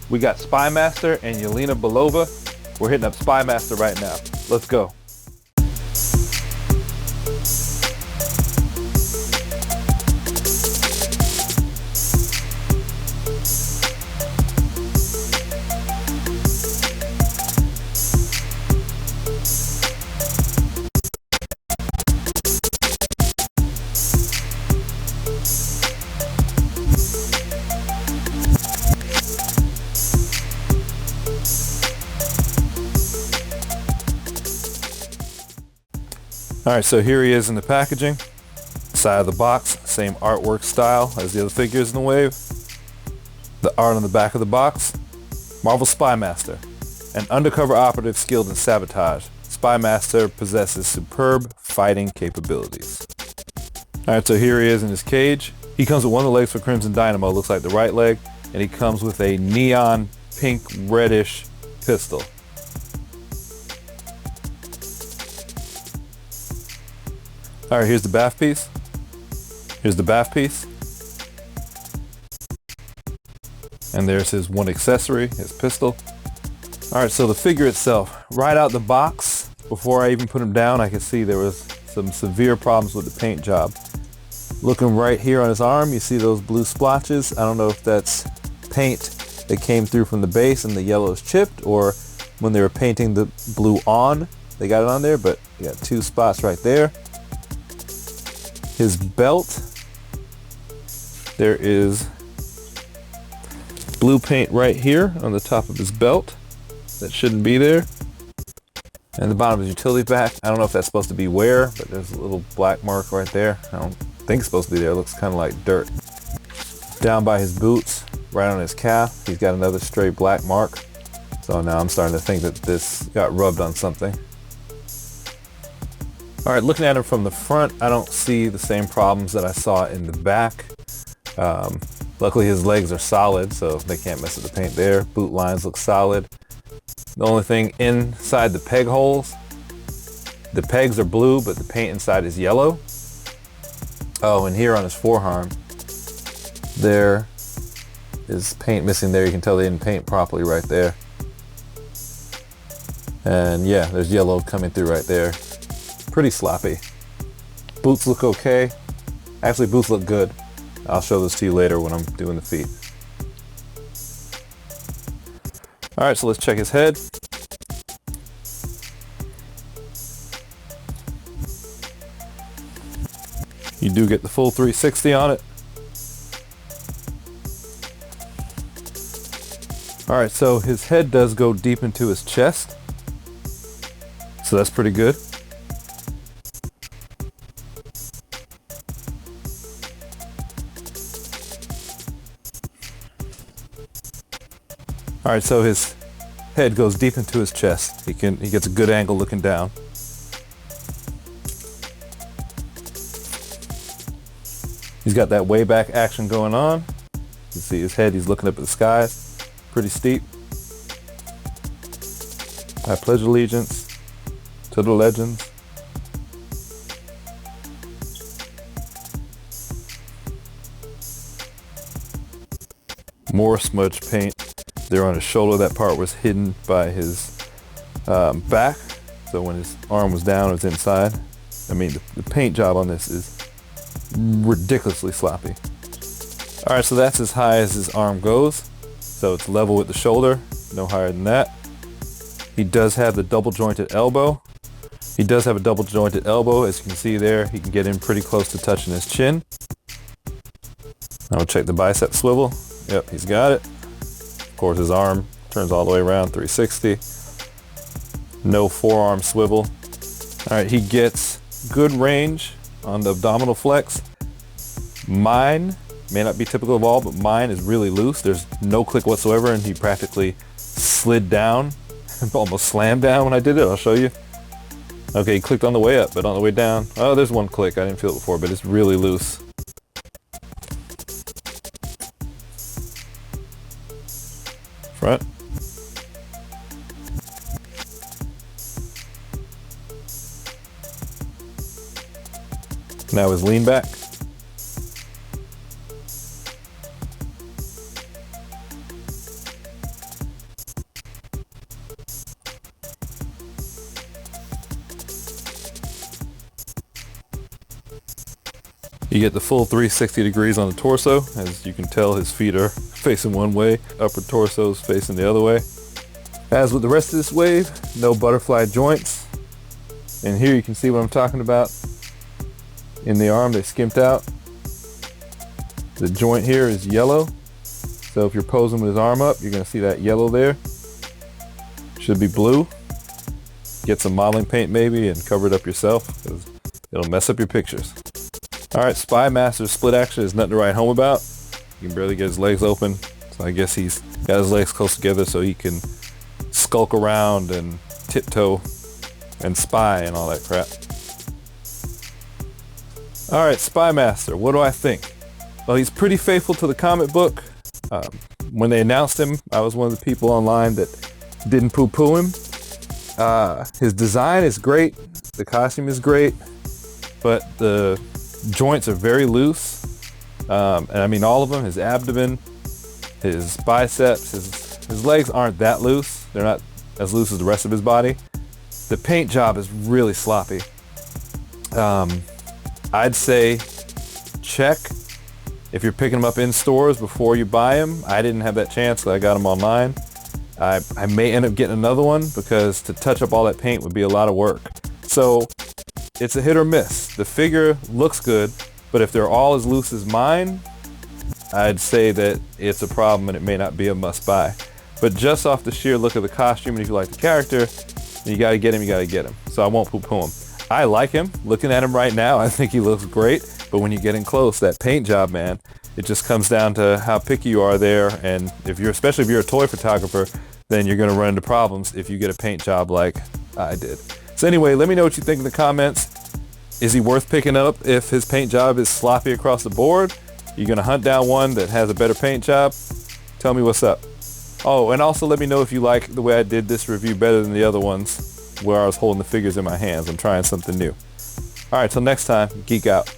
We got Spy Master and Yelena Belova. We're hitting up Spy Master right now. Let's go. Alright, so here he is in the packaging. Side of the box, same artwork style as the other figures in the wave. The art on the back of the box. Marvel Spy Master, an undercover operative skilled in sabotage. Spy Master possesses superb fighting capabilities. Alright, so here he is in his cage. He comes with one of the legs for Crimson Dynamo, looks like the right leg, and he comes with a neon pink reddish pistol. Alright, here's the BAF piece. Here's the BAF piece. And there's his one accessory, his pistol. Alright, so the figure itself, right out the box, before I even put him down, I could see there was some severe problems with the paint job. Looking right here on his arm, you see those blue splotches. I don't know if that's paint that came through from the base and the yellow is chipped, or when they were painting the blue on, they got it on there, but you got two spots right there. His belt, there is blue paint right here on the top of his belt. That shouldn't be there. And the bottom of his utility pack, I don't know if that's supposed to be wear, but there's a little black mark right there. I don't think it's supposed to be there. It looks kind of like dirt. Down by his boots, right on his calf, he's got another straight black mark. So now I'm starting to think that this got rubbed on something. Alright, looking at him from the front, I don't see the same problems that I saw in the back. Luckily his legs are solid, so they can't mess with the paint there. Boot lines look solid. The only thing inside the peg holes, the pegs are blue, but the paint inside is yellow. Oh, and here on his forearm, there is paint missing there. You can tell they didn't paint properly right there. And yeah, there's yellow coming through right there. Pretty sloppy. Boots look okay. Actually, boots look good. I'll show this to you later when I'm doing the feet. Alright, so let's check his head. You do get the full 360 on it. Alright, so his head does go deep into his chest. So that's pretty good. Alright, so his head goes deep into his chest. He gets a good angle looking down. He's got that way back action going on. You can see his head, he's looking up at the skies. Pretty steep. I pledge allegiance to the legends. More smudged paint there on his shoulder. That part was hidden by his back, so when his arm was down, it was inside. I mean, the paint job on this is ridiculously sloppy. Alright, so that's as high as his arm goes, so it's level with the shoulder, no higher than that. He does have the double jointed elbow. He does have a double jointed elbow. As you can see there, he can get in pretty close to touching his chin. I'll check the bicep swivel. Yep, he's got it. Of course, his arm turns all the way around, 360. No forearm swivel. Alright, he gets good range on the abdominal flex. Mine may not be typical of all, but mine is really loose. There's no click whatsoever, and he practically slid down, almost slammed down when I did it. I'll show you. Okay, he clicked on the way up, but on the way down, oh, there's one click. I didn't feel it before, but it's really loose. Front. Now his lean back. You get the full 360 degrees on the torso. As you can tell, his feet are facing one way, upper torso is facing the other way. As with the rest of this wave, no butterfly joints. And here you can see what I'm talking about. In the arm, they skimped out. The joint here is yellow. So if you're posing with his arm up, you're gonna see that yellow there. Should be blue. Get some modeling paint maybe and cover it up yourself, because it'll mess up your pictures. All right, Spy Master's split action is nothing to write home about. You can barely get his legs open. So I guess he's got his legs close together so he can skulk around and tiptoe and spy and all that crap. All right, Spy Master, what do I think? Well, he's pretty faithful to the comic book. When they announced him, I was one of the people online that didn't poo-poo him. His design is great, the costume is great, but the joints are very loose. And I mean all of them, his abdomen, his biceps, his legs aren't that loose. They're not as loose as the rest of his body. The paint job is really sloppy. I'd say check if you're picking them up in stores before you buy them. I didn't have that chance, so I got them online. I may end up getting another one because to touch up all that paint would be a lot of work. So it's a hit or miss. The figure looks good, but if they're all as loose as mine, I'd say that it's a problem and it may not be a must buy. But just off the sheer look of the costume, and if you like the character, you gotta get him, you gotta get him. So I won't poo-poo him. I like him. Looking at him right now, I think he looks great, but when you get in close, that paint job, man, it just comes down to how picky you are there. And especially if you're a toy photographer, then you're gonna run into problems if you get a paint job like I did. So anyway, let me know what you think in the comments. Is he worth picking up if his paint job is sloppy across the board? You're gonna hunt down one that has a better paint job? Tell me what's up. Oh, and also let me know if you like the way I did this review better than the other ones where I was holding the figures in my hands. I'm trying something new. All right, till next time, geek out.